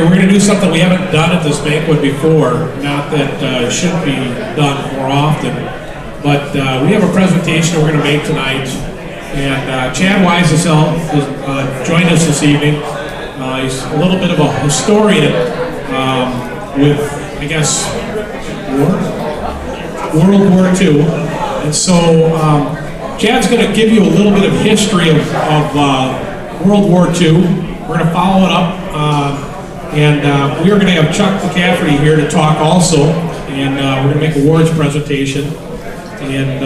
We're going to do something we haven't done at this banquet before, not that it should be done more often, but we have a presentation we're going to make tonight, and Chad Weisesel has joined us this evening. He's a little bit of a historian with, I guess, World War II, and so Chad's going to give you a little bit of history of World War II. We're going to follow it up. And we are going to have Chuck McCaffrey here to talk also, and we're going to make a awards presentation. And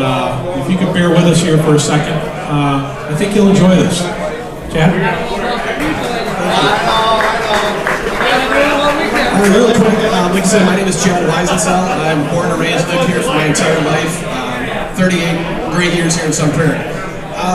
if you could bear with us here for a second, I think you'll enjoy this. Chad? Real quick, like I said, my name is Chad Weisesel. I'm born and raised, lived here for my entire life. 38 great years here in Sun Prairie.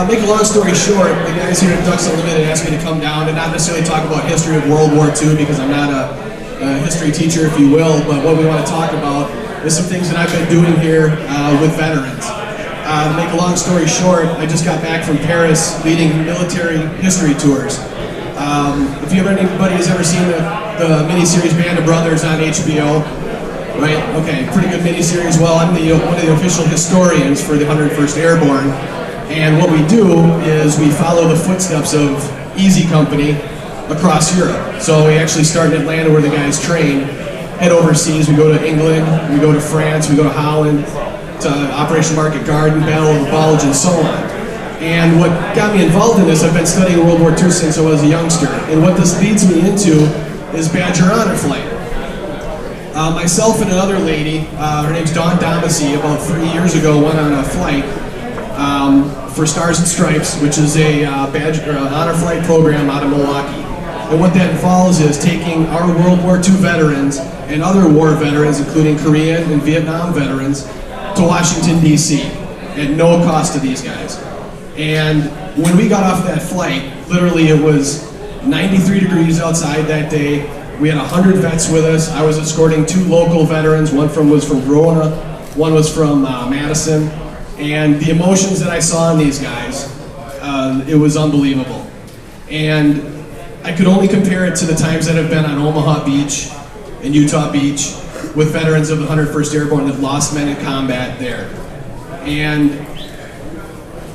Make a long story short, the guys here at Ducks Unlimited asked me to come down and not necessarily talk about history of World War II because I'm not a history teacher, if you will, but what we want to talk about is some things that I've been doing here with veterans. To make a long story short, I just got back from Paris leading military history tours. If anybody has ever seen the miniseries Band of Brothers on HBO, right? Okay, pretty good miniseries. Well, I'm one of the official historians for the 101st Airborne. And what we do is we follow the footsteps of Easy Company across Europe. So we actually start in Atlanta where the guys train, head overseas, we go to England, we go to France, we go to Holland, to Operation Market Garden, Battle of the Bulge, and so on. And what got me involved in this, I've been studying World War II since I was a youngster. And what this leads me into is Badger Honor Flight. Myself and another lady, her name's Dawn Domacy, about 3 years ago went on a flight for Stars and Stripes, which is a honor flight program out of Milwaukee. And what that involves is taking our World War II veterans and other war veterans, including Korean and Vietnam veterans, to Washington, D.C. at no cost to these guys. And when we got off that flight, literally it was 93 degrees outside that day. We had 100 vets with us. I was escorting 2 local veterans. One was from Verona, one was from Madison. And the emotions that I saw in these guys, it was unbelievable. And I could only compare it to the times that I've been on Omaha Beach and Utah Beach with veterans of the 101st Airborne that lost men in combat there. And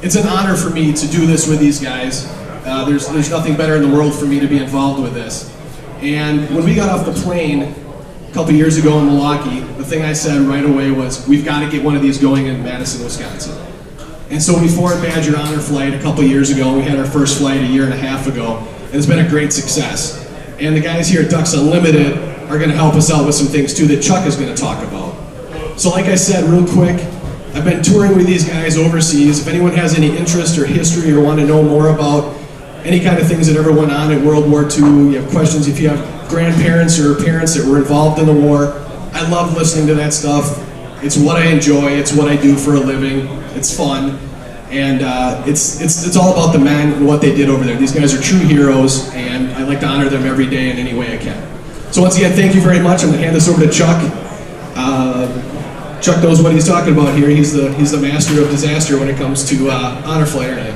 it's an honor for me to do this with these guys. There's nothing better in the world for me to be involved with this. And when we got off the plane a couple years ago in Milwaukee, the thing I said right away was, we've got to get one of these going in Madison, Wisconsin. And so we formed Badger Honor Flight a couple years ago. We had our first flight a year and a half ago, and it's been a great success. And the guys here at Ducks Unlimited are going to help us out with some things too that Chuck is going to talk about. So like I said, real quick, I've been touring with these guys overseas. If anyone has any interest or history or want to know more about any kind of things that ever went on in World War II, you have questions, if you have grandparents or parents that were involved in the war, I love listening to that stuff. It's what I enjoy, it's what I do for a living, it's fun, and it's all about the men and what they did over there. These guys are true heroes, and I like to honor them every day in any way I can. So once again, thank you very much. I'm going to hand this over to Chuck. Chuck knows what he's talking about here. He's the master of disaster when it comes to honor flight.